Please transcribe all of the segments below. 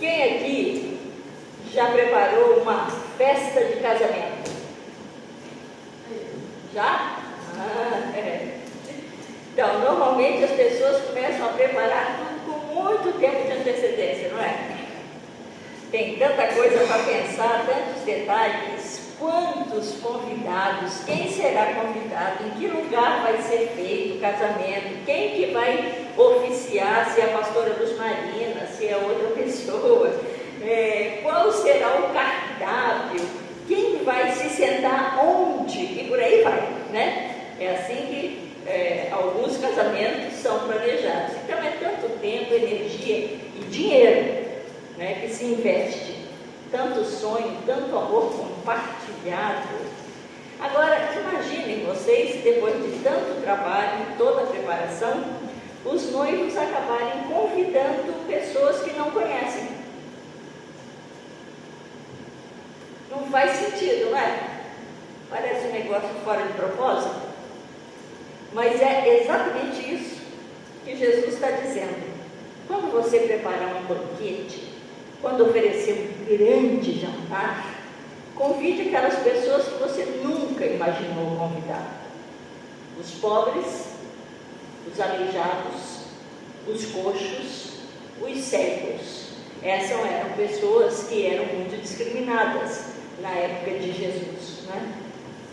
Quem aqui já preparou uma festa de casamento? Já? Então, normalmente as pessoas começam a preparar tudo com muito tempo de antecedência, não é? Tem tanta coisa para pensar, tantos detalhes, quantos convidados, quem será convidado, em que lugar vai ser feito o casamento, quem que vai oficiar, se é a pastora Luz Marina, se é outra pessoa, qual será o cardápio, quem vai se sentar onde, e por aí vai, né? É assim que alguns casamentos são planejados. Então é tanto tempo, energia e dinheiro, né, que se investe, tanto sonho, tanto amor compartilhado. Agora, imaginem vocês, depois de tanto trabalho, toda a preparação, os noivos acabarem convidando pessoas que não conhecem. Não faz sentido, não é? Parece um negócio fora de propósito, mas é exatamente isso que Jesus está dizendo. Quando você preparar um banquete, quando oferecer um grande jantar, convide aquelas pessoas que você nunca imaginou convidar. Os pobres, os aleijados, os coxos, os cegos. Essas eram pessoas que eram muito discriminadas na época de Jesus, né?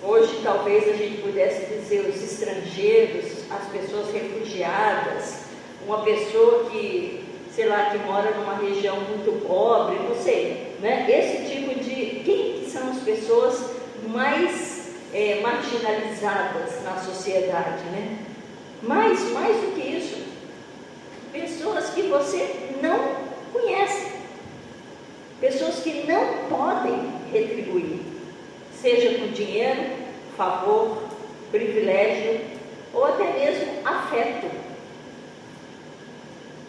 Hoje talvez a gente pudesse dizer os estrangeiros, as pessoas refugiadas, uma pessoa que, sei lá, que mora numa região muito pobre, não sei, né? Esse tipo de... Quem são as pessoas mais marginalizadas na sociedade, né? Mas, mais do que isso, pessoas que você não conhece, pessoas que não podem retribuir, seja com dinheiro, favor, privilégio, ou até mesmo afeto.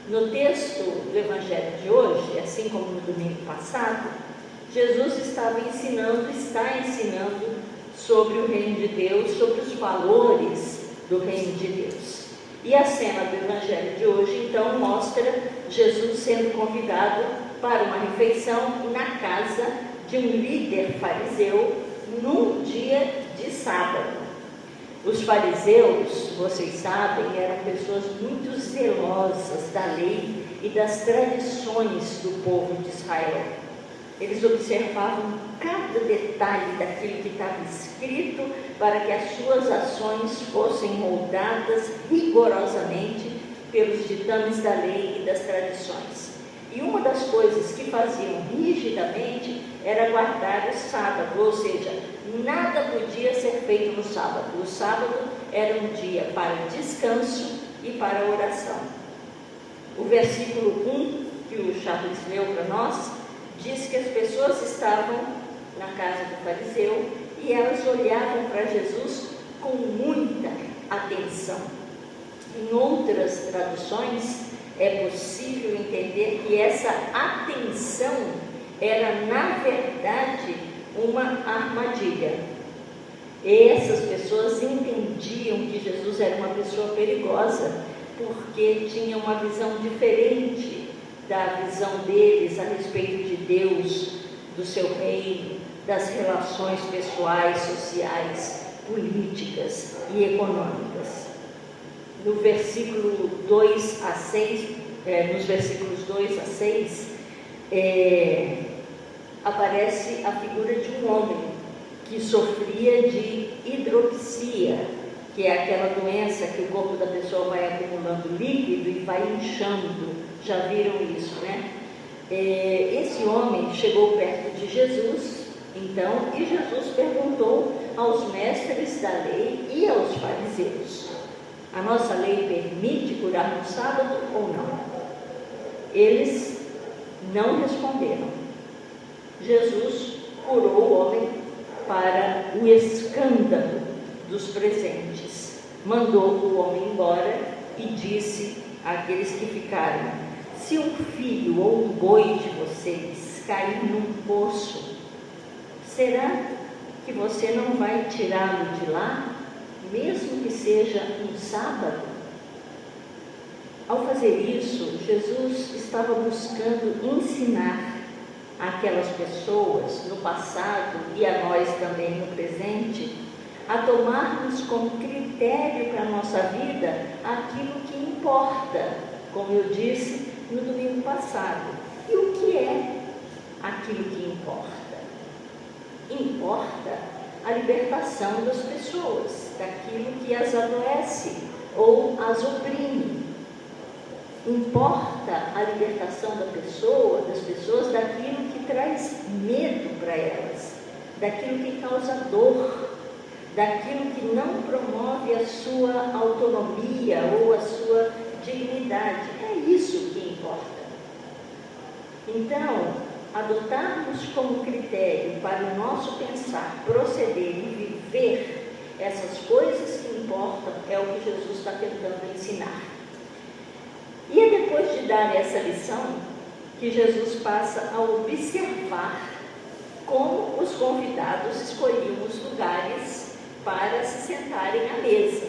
No texto do Evangelho de hoje, assim como no domingo passado, Jesus está ensinando sobre o reino de Deus, sobre os valores do reino de Deus. E a cena do Evangelho de hoje, então, mostra Jesus sendo convidado para uma refeição na casa de um líder fariseu num dia de sábado. Os fariseus, vocês sabem, eram pessoas muito zelosas da lei e das tradições do povo de Israel. Eles observavam cada detalhe daquilo que estava escrito para que as suas ações fossem moldadas rigorosamente pelos ditames da lei e das tradições. E uma das coisas que faziam rigidamente era guardar o sábado, ou seja, nada podia ser feito no sábado. O sábado era um dia para descanso e para oração. O versículo 1, que o Charles leu para nós, diz que as pessoas estavam na casa do fariseu e elas olhavam para Jesus com muita atenção. Em outras traduções, é possível entender que essa atenção era, na verdade, uma armadilha. Essas pessoas entendiam que Jesus era uma pessoa perigosa, porque tinha uma visão diferente da visão deles a respeito de Deus, do seu reino, das relações pessoais, sociais, políticas e econômicas. No versículo 2 a 6, nos versículos 2 a 6, aparece a figura de um homem que sofria de hidropsia, que é aquela doença que o corpo da pessoa vai acumulando líquido e vai inchando. Já viram isso, né? Esse homem chegou perto de Jesus, então, e Jesus perguntou aos mestres da lei e aos fariseus: a nossa lei permite curar no sábado ou não? Eles não responderam. Jesus curou o homem para o escândalo dos presentes. Mandou o homem embora e disse àqueles que ficaram: se um filho ou um boi de vocês cair num poço, será que você não vai tirá-lo de lá, mesmo que seja um sábado? Ao fazer isso, Jesus estava buscando ensinar aquelas pessoas no passado e a nós também no presente, a tomarmos como critério para a nossa vida aquilo que importa, como eu disse no domingo passado. E o que é aquilo que importa? Importa a libertação das pessoas, daquilo que as adoece ou as oprime. Importa a libertação das pessoas daquilo que traz medo para elas, daquilo que causa dor, daquilo que não promove a sua autonomia ou a sua dignidade. É isso que importa. Então, adotarmos como critério para o nosso pensar, proceder e viver essas coisas que importam é o que Jesus está tentando ensinar. E é depois de dar essa lição que Jesus passa a observar como os convidados escolhiam os lugares para se sentarem à mesa,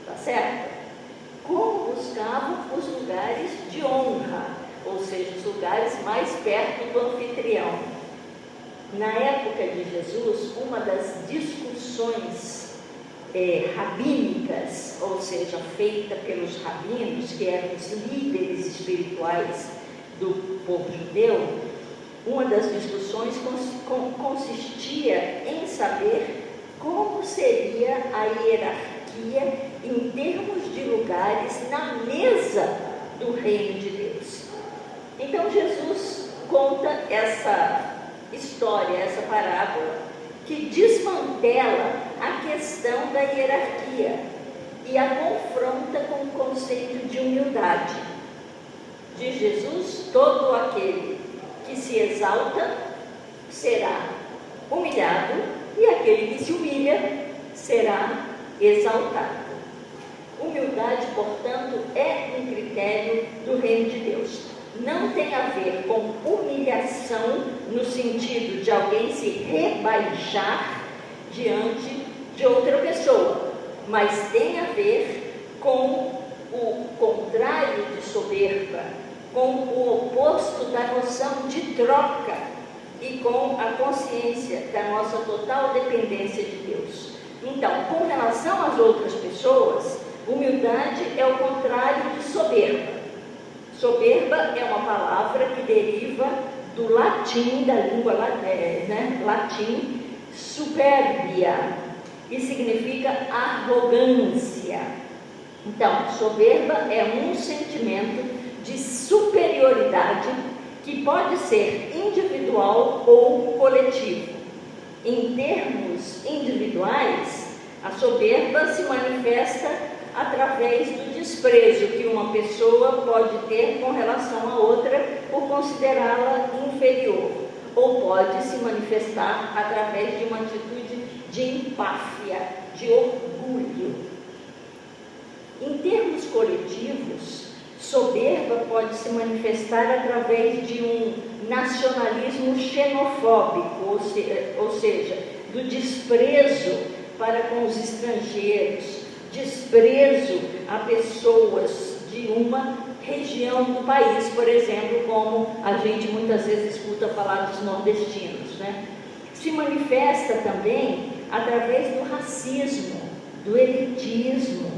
tá certo? Como buscavam os lugares de honra, ou seja, os lugares mais perto do anfitrião. Na época de Jesus, uma das discussões rabínicas, ou seja, feita pelos rabinos, que eram os líderes espirituais do povo judeu, uma das discussões consistia em saber como seria a hierarquia em termos de lugares na mesa do reino de Deus. Então Jesus conta essa história, essa parábola, que desmantela a questão da hierarquia e a confronta com o conceito de humildade. Diz Jesus: todo aquele que se exalta será humilhado, e aquele que se humilha será exaltado. Humildade, portanto, é um critério do reino de Deus. Não tem a ver com humilhação no sentido de alguém se rebaixar diante de outra pessoa, mas tem a ver com o contrário de soberba, com o oposto da noção de troca e com a consciência da nossa total dependência de Deus. Então, com relação às outras pessoas, humildade é o contrário de soberba. Soberba é uma palavra que deriva do latim, da língua latim, superbia, e significa arrogância. Então, soberba é um sentimento de superioridade que pode ser individual ou coletivo. Em termos individuais, a soberba se manifesta através do desprezo que uma pessoa pode ter com relação a outra por considerá-la inferior, ou pode se manifestar através de uma atitude de empáfia, de orgulho. Em termos coletivos, soberba pode se manifestar através de um nacionalismo xenofóbico, ou seja, do desprezo para com os estrangeiros, desprezo a pessoas de uma região do país, por exemplo, como a gente muitas vezes escuta falar dos nordestinos, né? Se manifesta também através do racismo, do elitismo,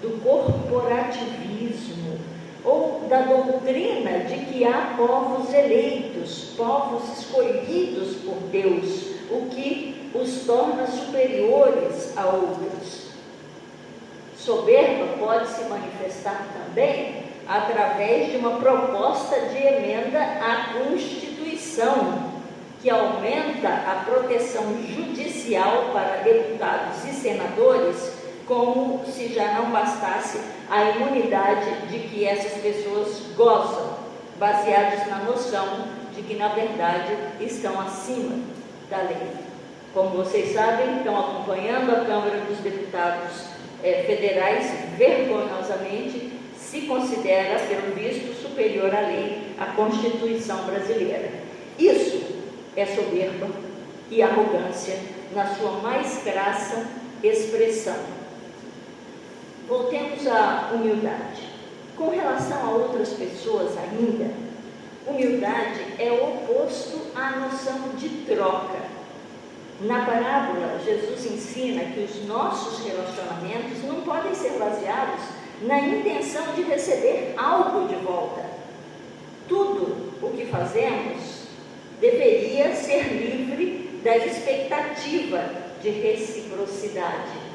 do corporativismo, ou da doutrina de que há povos eleitos, povos escolhidos por Deus, o que os torna superiores a outros. Soberba pode se manifestar também através de uma proposta de emenda à Constituição, que aumenta a proteção judicial para deputados e senadores, como se já não bastasse a imunidade de que essas pessoas gozam, baseados na noção de que, na verdade, estão acima da lei. Como vocês sabem, estão acompanhando a Câmara dos Deputados federais, vergonhosamente se considera, pelo visto, superior à lei, à Constituição brasileira. Isso é soberba e arrogância na sua mais crassa expressão. Voltemos à humildade. Com relação a outras pessoas ainda, humildade é o oposto à noção de troca. Na parábola, Jesus ensina que os nossos relacionamentos não podem ser baseados na intenção de receber algo de volta. Tudo o que fazemos deveria ser livre da expectativa de reciprocidade.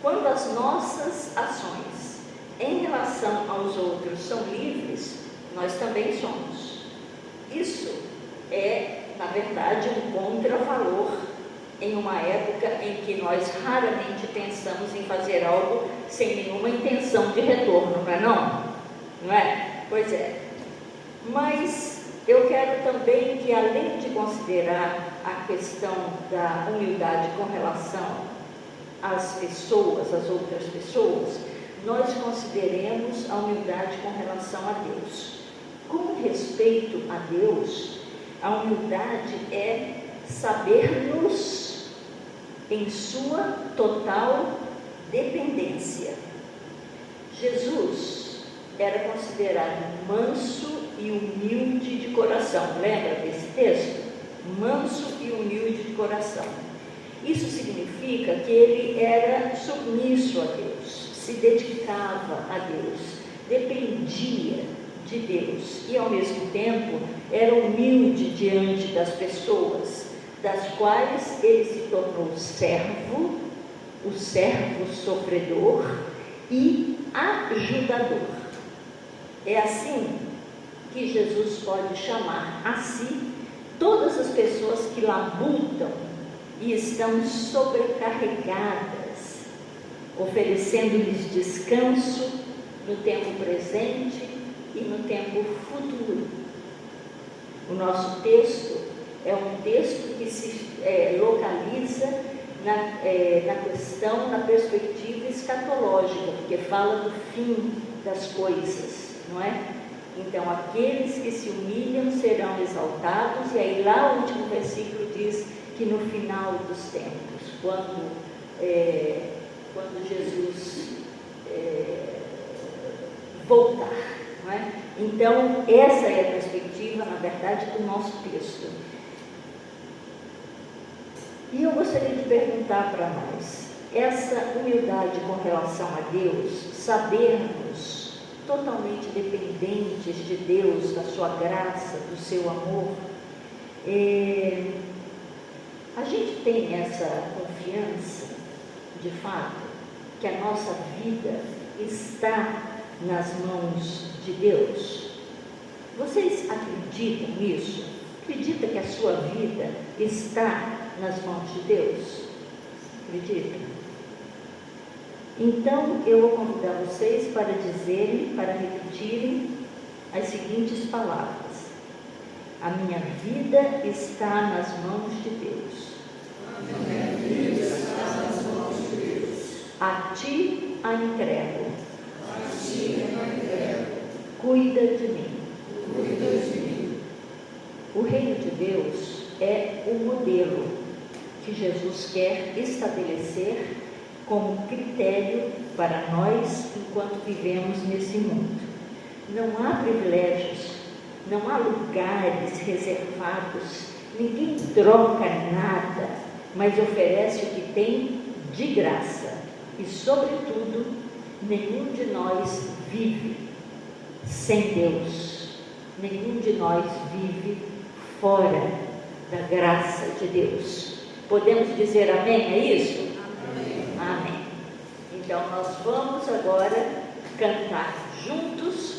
Quando as nossas ações em relação aos outros são livres, nós também somos. Isso é, na verdade, um contravalor em uma época em que nós raramente pensamos em fazer algo sem nenhuma intenção de retorno, não é não? Não é? Pois é. Mas eu quero também que, além de considerar a questão da humildade com relação às pessoas, às outras pessoas, nós consideremos a humildade com relação a Deus. Com respeito a Deus, a humildade é saber-nos em sua total dependência. Jesus era considerado manso e humilde de coração. Lembra desse texto? Manso e humilde de coração. Isso significa que ele era submisso a Deus, se dedicava a Deus, dependia de Deus e, ao mesmo tempo, era humilde diante das pessoas, das quais ele se tornou servo, o servo sofredor e ajudador. É assim que Jesus pode chamar a si todas as pessoas que labutam e estão sobrecarregadas, oferecendo-lhes descanso no tempo presente e no tempo futuro. O nosso texto é um texto que se localiza na questão, na perspectiva escatológica, porque fala do fim das coisas, não é? Então, aqueles que se humilham serão exaltados, e aí lá o último versículo diz que no final dos tempos, quando Jesus voltar, não é? Então, essa é a perspectiva, na verdade, do nosso texto. E eu gostaria de perguntar para nós, essa humildade com relação a Deus, sabermos totalmente dependentes de Deus, da sua graça, do seu amor, a gente tem essa confiança, de fato, que a nossa vida está nas mãos de Deus? Vocês acreditam nisso? Acredita que a sua vida está nas mãos de Deus? Acredita? Então, eu vou convidar vocês para dizerem, para repetirem as seguintes palavras: a minha vida está nas mãos de Deus. A minha vida está nas mãos de Deus. A ti a entrego. A ti a entrego. Cuida de mim. Cuida de mim. O reino de Deus é o modelo que Jesus quer estabelecer como critério para nós enquanto vivemos nesse mundo. Não há privilégios, não há lugares reservados, ninguém troca nada, mas oferece o que tem de graça. E, sobretudo, nenhum de nós vive sem Deus, nenhum de nós vive fora da graça de Deus. Podemos dizer amém a isso? Amém. Amém. Então, nós vamos agora cantar juntos